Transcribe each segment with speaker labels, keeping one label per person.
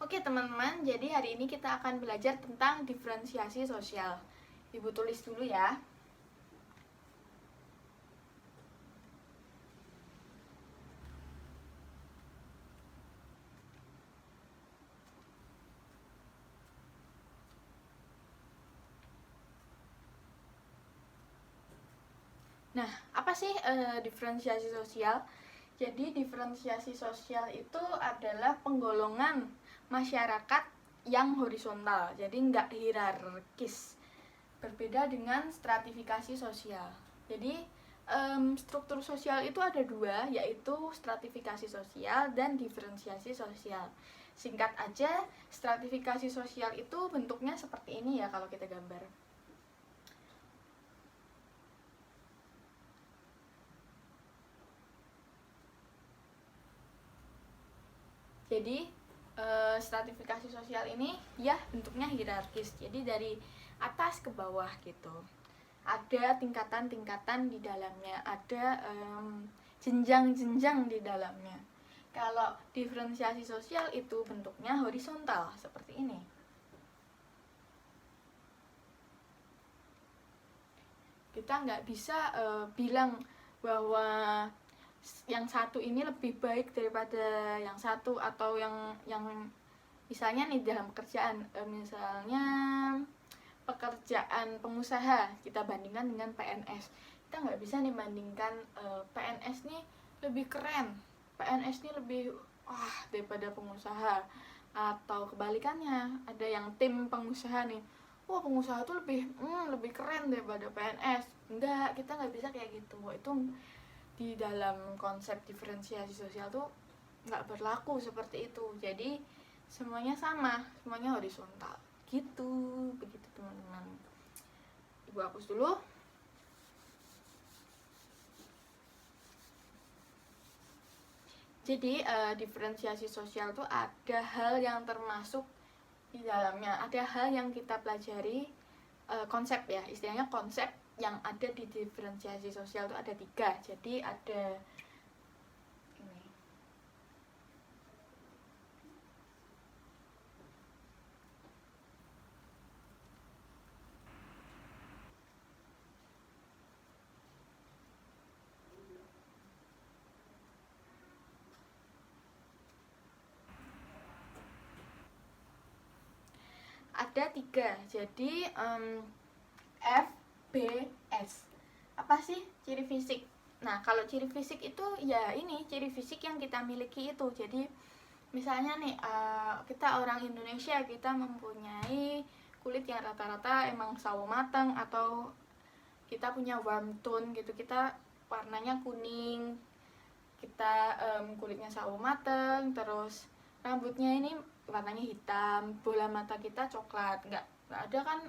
Speaker 1: Oke teman-teman, jadi hari ini kita akan belajar tentang diferensiasi sosial. Ibu tulis dulu ya. Nah, apa sih diferensiasi sosial? Jadi diferensiasi sosial itu adalah penggolongan masyarakat yang horizontal, jadi nggak hierarkis. Berbeda dengan stratifikasi sosial. Jadi struktur sosial itu ada dua, yaitu stratifikasi sosial dan diferensiasi sosial. Singkat aja, stratifikasi sosial itu bentuknya seperti ini ya kalau kita gambar. Jadi stratifikasi sosial ini ya bentuknya hierarkis. Jadi dari atas ke bawah gitu. Ada tingkatan-tingkatan di dalamnya, ada jenjang-jenjang di dalamnya. Kalau diferensiasi sosial itu bentuknya horizontal seperti ini. Kita nggak bisa bilang bahwa yang satu ini lebih baik daripada yang satu, atau yang misalnya nih dalam pekerjaan, misalnya pekerjaan pengusaha kita bandingkan dengan PNS. Kita nggak bisa nih bandingkan PNS nih lebih keren, PNS nih lebih daripada pengusaha, atau kebalikannya, ada yang tim pengusaha nih, wah pengusaha tuh lebih keren daripada PNS. Enggak, kita nggak bisa kayak gitu. Itu di dalam konsep diferensiasi sosial tuh nggak berlaku seperti itu. Jadi semuanya sama, semuanya horizontal gitu. Begitu teman-teman. Ibu hapus dulu. Jadi diferensiasi sosial tuh ada hal yang termasuk di dalamnya, ada hal yang kita pelajari, konsep ya, istilahnya konsep yang ada di diferensiasi sosial itu ada 3. Jadi ada ini. Ada 3. Jadi F, B, S. Apa sih ciri fisik? Nah, kalau ciri fisik itu ya ini, ciri fisik yang kita miliki itu. Jadi misalnya nih kita orang Indonesia, kita mempunyai kulit yang rata-rata emang sawo matang, atau kita punya warm tone gitu, kita warnanya kuning, kita kulitnya sawo matang, terus rambutnya ini warnanya hitam, bola mata kita coklat. Nggak ada kan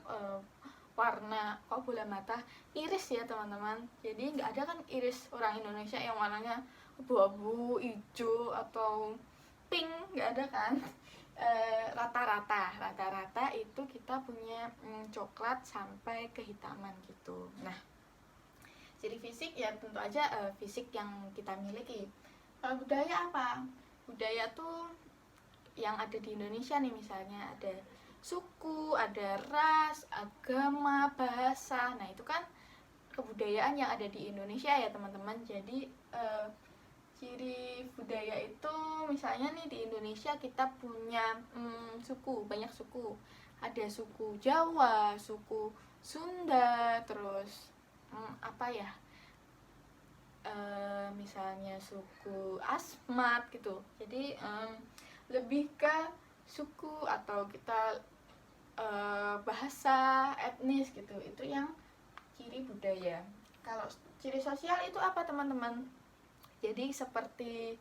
Speaker 1: warna, kok bola mata, iris ya teman-teman. Jadi nggak ada kan iris orang Indonesia yang warnanya abu-abu, hijau, atau pink, nggak ada kan. Rata-rata itu kita punya coklat sampai kehitaman gitu. Nah, ciri fisik ya tentu aja fisik yang kita miliki. Kalau budaya apa? Budaya tuh yang ada di Indonesia nih, misalnya ada suku, ada ras, agama, bahasa. Nah, itu kan kebudayaan yang ada di Indonesia ya teman-teman. Jadi ciri budaya itu misalnya nih di Indonesia kita punya suku, banyak suku. Ada suku Jawa, suku Sunda, terus apa ya, misalnya suku Asmat gitu. Jadi lebih ke suku, atau kita bahasa, etnis gitu. Itu yang ciri budaya. Kalau ciri sosial itu apa teman-teman? Jadi seperti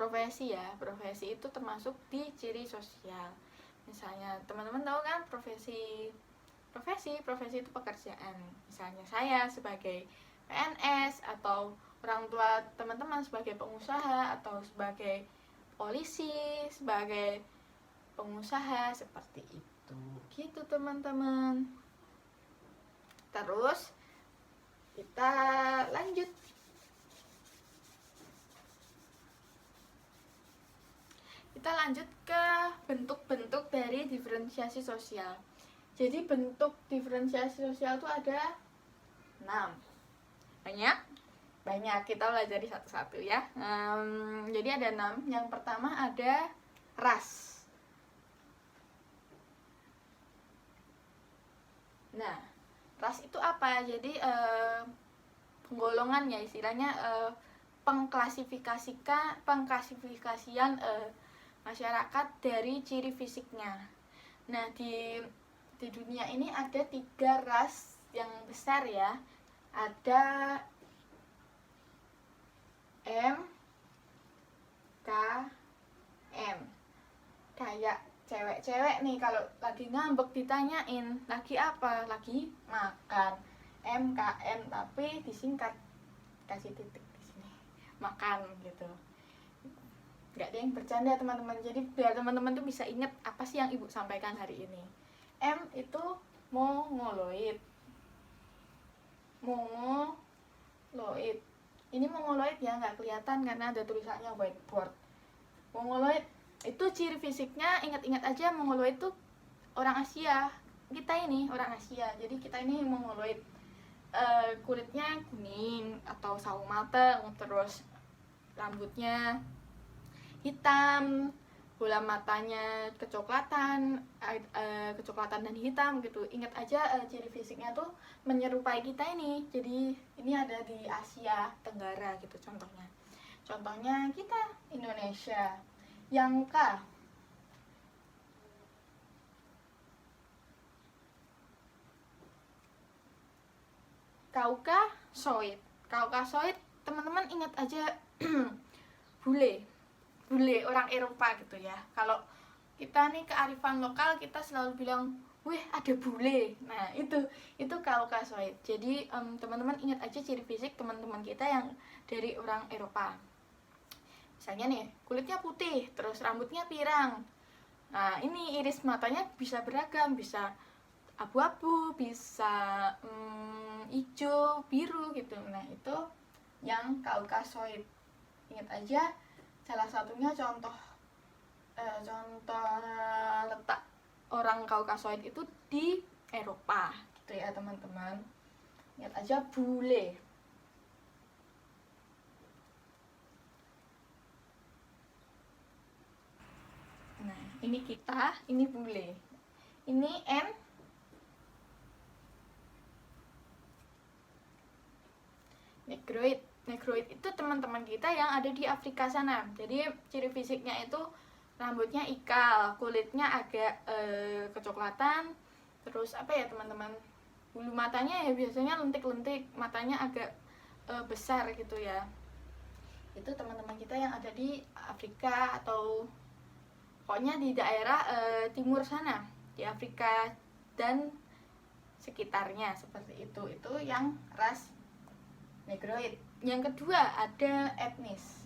Speaker 1: profesi ya, profesi itu termasuk di ciri sosial. Misalnya teman-teman tahu kan profesi itu pekerjaan. Misalnya saya sebagai PNS, atau orang tua teman-teman sebagai pengusaha, atau sebagai polisi, sebagai pengusaha, seperti itu. Gitu teman-teman. Terus kita lanjut. Kita lanjut ke bentuk-bentuk diferensiasi sosial. Jadi bentuk diferensiasi sosial itu ada 6. Banyak, kita belajar satu-satu ya. Jadi ada 6. Yang pertama ada ras. Nah, ras itu apa? Jadi penggolongannya istilahnya pengklasifikasian masyarakat dari ciri fisiknya. Nah, di dunia ini ada 3 ras yang besar ya. Ada M, K, M. Kayak cewek-cewek nih kalau lagi ngambek ditanyain lagi apa, lagi makan, M, K, M, tapi disingkat kasih titik di sini, makan gitu. Nggak ada yang bercanda teman-teman, jadi biar teman-teman tuh bisa inget apa sih yang ibu sampaikan hari ini. M itu mongoloid. Ini mongoloid ya, nggak kelihatan karena ada tulisannya whiteboard. Mongoloid itu ciri fisiknya, ingat-ingat aja, mongoloid itu orang Asia. Kita ini orang Asia, jadi kita ini mongoloid. Kulitnya kuning atau sawo mateng, terus rambutnya hitam, bola matanya kecoklatan dan hitam gitu. Ingat aja ciri fisiknya tuh menyerupai kita ini. Jadi ini ada di Asia Tenggara gitu contohnya. Contohnya kita Indonesia. Yang K, Kaukasoid teman-teman ingat aja bule orang Eropa gitu ya. Kalau kita nih kearifan lokal kita selalu bilang, wih ada bule. Nah itu Kaukasoid. Jadi teman-teman ingat aja ciri fisik teman-teman kita yang dari orang Eropa. Misalnya nih kulitnya putih, terus rambutnya pirang. Nah ini iris matanya bisa beragam, bisa abu-abu, bisa hijau, biru gitu. Nah itu yang Kaukasoid. Ingat aja, salah satunya contoh letak orang Kaukasoid itu di Eropa gitu ya teman-teman. Ingat aja bule. Nah ini kita, ini bule. Ini N, Negroid itu teman-teman kita yang ada di Afrika sana. Jadi ciri fisiknya itu rambutnya ikal, kulitnya agak kecoklatan, terus apa ya teman-teman, bulu matanya ya biasanya lentik-lentik, matanya agak besar gitu ya. Itu teman-teman kita yang ada di Afrika atau pokoknya di daerah timur sana, di Afrika dan sekitarnya seperti itu. Itu yang ras Negroid. Yang kedua ada etnis.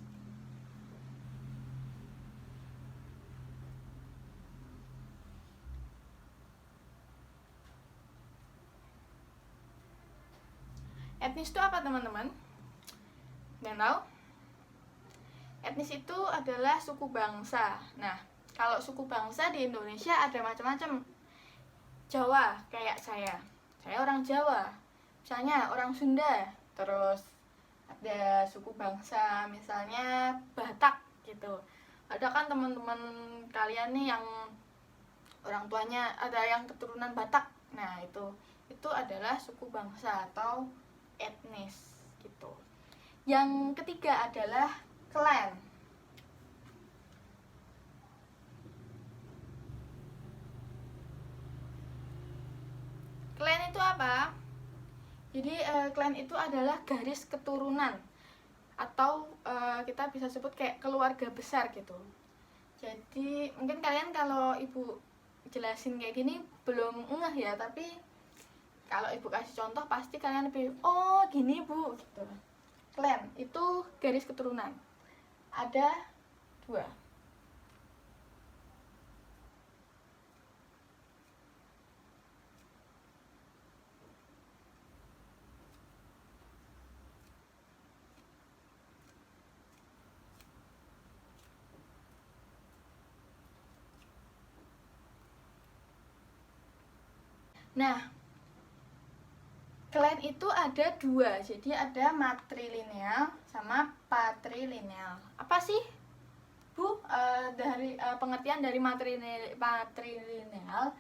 Speaker 1: Etnis itu apa teman-teman? Yang tahu? Etnis itu adalah suku bangsa. Nah, kalau suku bangsa di Indonesia ada macam-macam. Jawa kayak saya orang Jawa. Misalnya orang Sunda. Terus ada suku bangsa misalnya Batak gitu. Ada kan teman-teman kalian nih yang orang tuanya ada yang keturunan Batak. Nah itu adalah suku bangsa atau etnis gitu. Yang ketiga adalah klan. Klan itu apa? Jadi klan itu adalah garis keturunan atau kita bisa sebut kayak keluarga besar gitu. Jadi mungkin kalian kalau ibu jelasin kayak gini belum ngeh ya, tapi kalau ibu kasih contoh pasti kalian lebih oh gini bu gitu. Klan itu garis keturunan. Ada 2. Nah, klan itu ada dua, jadi ada matrilineal sama patrilineal. Apa sih, Bu, dari pengertian dari matrilineal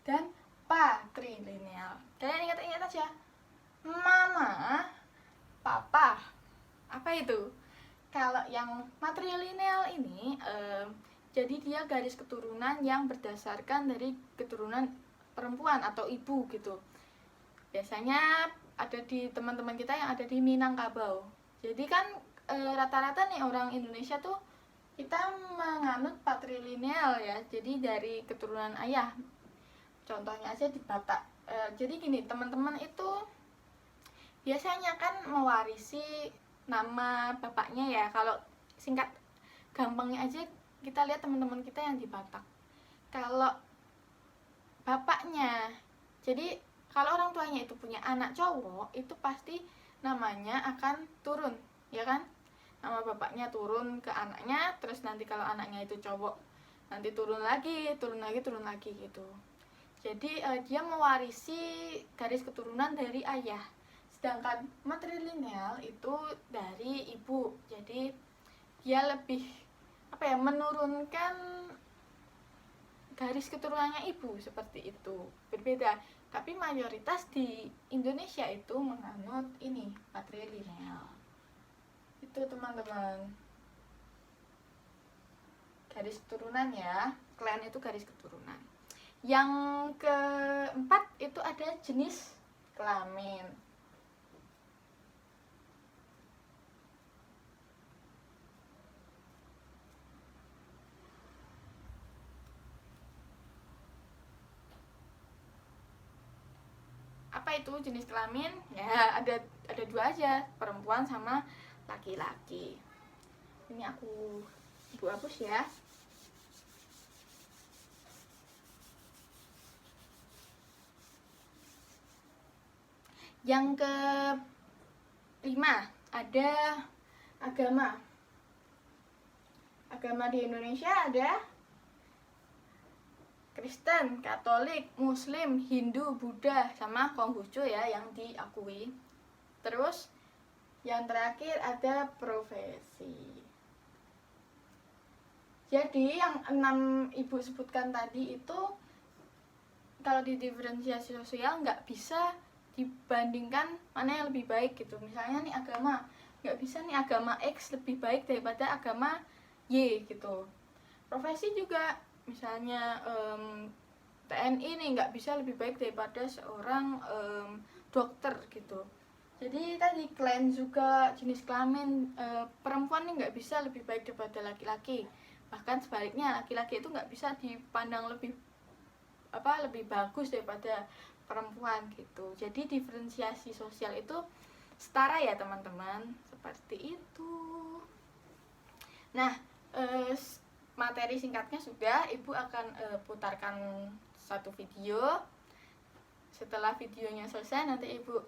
Speaker 1: dan patrilineal? Kalian ingat-ingat aja. Mama, papa, apa itu? Kalau yang matrilineal ini, jadi dia garis keturunan yang berdasarkan dari keturunan perempuan atau ibu gitu. Biasanya ada di teman-teman kita yang ada di Minangkabau. Jadi kan rata-rata nih orang Indonesia tuh kita menganut patrilineal ya. Jadi dari keturunan ayah. Contohnya aja di Batak. Jadi gini, teman-teman itu biasanya kan mewarisi nama bapaknya ya. Kalau singkat gampangnya aja kita lihat teman-teman kita yang di Batak. Kalau bapaknya, jadi kalau orang tuanya itu punya anak cowok, itu pasti namanya akan turun, ya kan? Nama bapaknya turun ke anaknya, terus nanti kalau anaknya itu cowok, nanti turun lagi gitu. Jadi dia mewarisi garis keturunan dari ayah. Sedangkan matrilineal itu dari ibu. Jadi dia lebih menurunkan garis keturunannya ibu seperti itu. Berbeda. Tapi mayoritas di Indonesia itu menganut ini, patrilineal. Itu teman-teman. Garis keturunan ya. Klan itu garis keturunan. Yang keempat itu ada jenis kelamin. Apa itu jenis kelamin? Ya ada dua aja, perempuan sama laki-laki. Ini aku ibu hapus ya. Yang kelima ada agama. Agama di Indonesia ada Kristen, Katolik, Muslim, Hindu, Buddha, sama Konghucu ya yang diakui. Terus yang terakhir ada profesi. Jadi yang 6 ibu sebutkan tadi itu kalau di diferensiasi sosial nggak bisa dibandingkan mana yang lebih baik gitu. Misalnya nih agama, nggak bisa nih agama X lebih baik daripada agama Y gitu. Profesi juga, misalnya TNI nih nggak bisa lebih baik daripada seorang dokter gitu. Jadi tadi klan juga jenis kelamin, perempuan nih nggak bisa lebih baik daripada laki-laki. Bahkan sebaliknya, laki-laki itu nggak bisa dipandang lebih bagus daripada perempuan gitu. Jadi diferensiasi sosial itu setara ya teman-teman, seperti itu. Nah, materi singkatnya sudah, ibu akan putarkan satu video. Setelah videonya selesai, nanti ibu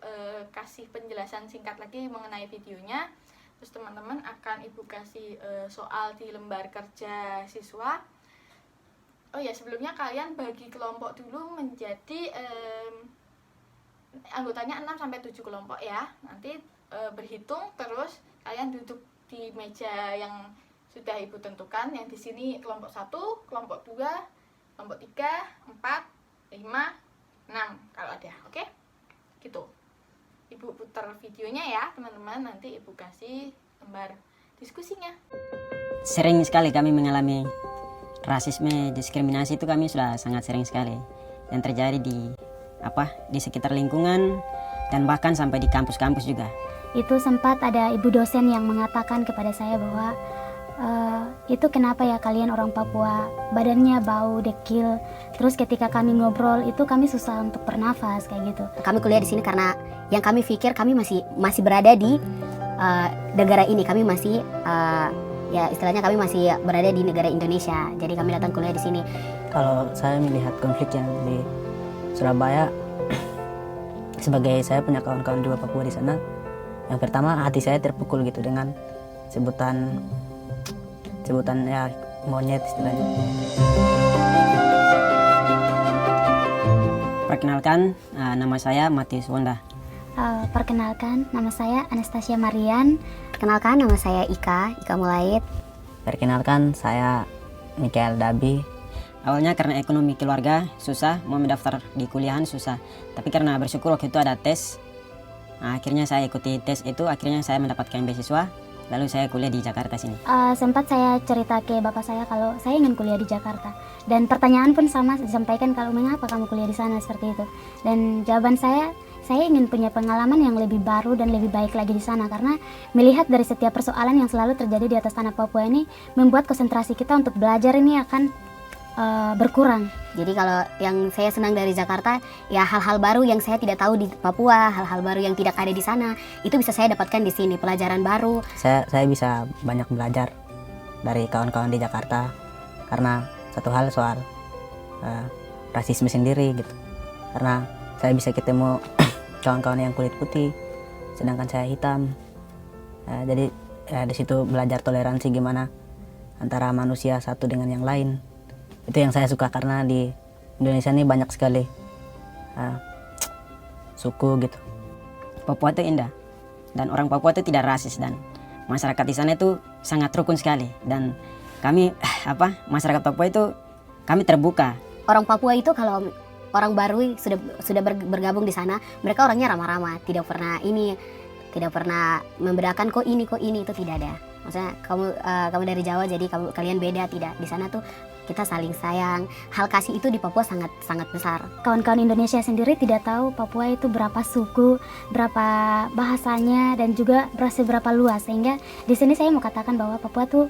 Speaker 1: kasih penjelasan singkat lagi mengenai videonya. Terus teman-teman akan ibu kasih soal di lembar kerja siswa. Oh ya, sebelumnya kalian bagi kelompok dulu menjadi anggotanya 6-7 kelompok ya. Nanti berhitung, terus kalian duduk di meja yang sudah ibu tentukan. Yang di sini kelompok 1, kelompok 2, kelompok 3, 4, 5, 6 kalau ada. Oke? Gitu. Ibu putar videonya ya teman-teman, nanti ibu kasih lembar diskusinya.
Speaker 2: Sering sekali kami mengalami rasisme, diskriminasi itu kami sudah sangat sering sekali yang terjadi di sekitar lingkungan dan bahkan sampai di kampus-kampus juga.
Speaker 3: Itu sempat ada ibu dosen yang mengatakan kepada saya bahwa itu kenapa ya kalian orang Papua badannya bau, dekil, terus ketika kami ngobrol itu kami susah untuk bernafas kayak gitu.
Speaker 4: Kami kuliah di sini karena yang kami pikir kami masih berada di negara ini, kami masih ya istilahnya kami masih berada di negara Indonesia, jadi kami datang kuliah di sini.
Speaker 2: Kalau saya melihat konflik yang di Surabaya, sebagai saya punya kawan-kawan juga Papua di sana, yang pertama hati saya terpukul gitu dengan sebutan ya monyet istilahnya.
Speaker 5: Perkenalkan, nama saya Matius Wonda.
Speaker 3: Perkenalkan, nama saya Anastasia Marian.
Speaker 4: Perkenalkan, nama saya Ika Mulaid.
Speaker 2: Perkenalkan, saya Mikael Dabi.
Speaker 5: Awalnya karena ekonomi keluarga susah, mau mendaftar di kuliahan susah. Tapi karena bersyukur waktu itu ada tes. Akhirnya saya ikuti tes itu, akhirnya saya mendapatkan beasiswa. Lalu saya kuliah di Jakarta sini.
Speaker 3: Sempat saya cerita ke bapak saya kalau saya ingin kuliah di Jakarta. Dan pertanyaan pun sama disampaikan, kalau mengapa kamu kuliah di sana seperti itu. Dan jawaban saya ingin punya pengalaman yang lebih baru dan lebih baik lagi di sana. Karena melihat dari setiap persoalan yang selalu terjadi di atas tanah Papua ini, membuat konsentrasi kita untuk belajar ini akan berkurang.
Speaker 4: Jadi kalau yang saya senang dari Jakarta, ya hal-hal baru yang saya tidak tahu di Papua, hal-hal baru yang tidak ada di sana, itu bisa saya dapatkan di sini, pelajaran baru.
Speaker 2: Saya bisa banyak belajar dari kawan-kawan di Jakarta, karena satu hal soal rasisme sendiri gitu. Karena saya bisa ketemu kawan-kawan yang kulit putih, sedangkan saya hitam. Jadi di situ belajar toleransi gimana antara manusia satu dengan yang lain. Itu yang saya suka, karena di Indonesia ini banyak sekali suku gitu.
Speaker 5: Papua itu indah dan orang Papua itu tidak rasis dan masyarakat di sana itu sangat rukun sekali, dan kami masyarakat Papua itu kami terbuka.
Speaker 4: Orang Papua itu kalau orang baru sudah bergabung di sana, mereka orangnya ramah-ramah, tidak pernah membedakan kok ini itu tidak ada. Maksudnya kamu dari Jawa jadi kalian beda, tidak. Di sana tuh kita saling sayang. Hal kasih itu di Papua sangat besar.
Speaker 3: Kawan-kawan Indonesia sendiri tidak tahu Papua itu berapa suku, berapa bahasanya, dan juga seberapa luas. Sehingga di sini saya mau katakan bahwa Papua tuh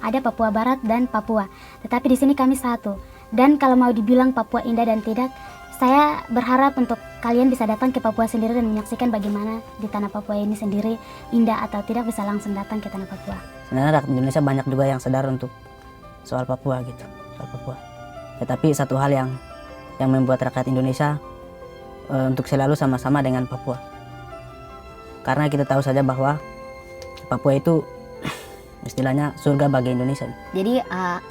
Speaker 3: ada Papua Barat dan Papua. Tetapi di sini kami satu. Dan kalau mau dibilang Papua indah dan tidak, saya berharap untuk kalian bisa datang ke Papua sendiri dan menyaksikan bagaimana di tanah Papua ini sendiri indah atau tidak, bisa langsung datang ke tanah Papua.
Speaker 2: Sebenarnya rakyat Indonesia banyak juga yang sadar untuk soal Papua gitu, soal Papua. Tetapi satu hal yang membuat rakyat Indonesia untuk selalu sama-sama dengan Papua. Karena kita tahu saja bahwa Papua itu istilahnya surga bagi Indonesia.
Speaker 4: Jadi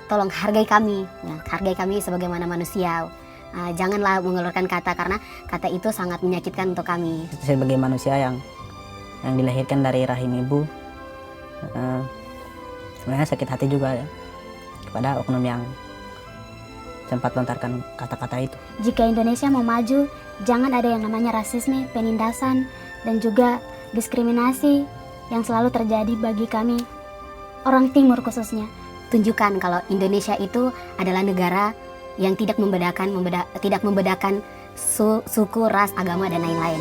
Speaker 4: tolong hargai kami sebagaimana manusia. Janganlah mengeluarkan kata, karena kata itu sangat menyakitkan untuk kami.
Speaker 2: Sebagai manusia yang dilahirkan dari rahim ibu, sebenarnya sakit hati juga ya kepada oknum yang sempat lontarkan kata-kata itu.
Speaker 3: Jika Indonesia mau maju, jangan ada yang namanya rasisme, penindasan, dan juga diskriminasi yang selalu terjadi bagi kami orang Timur khususnya.
Speaker 4: Tunjukkan kalau Indonesia itu adalah negara yang tidak membedakan suku, ras, agama, dan lain-lain.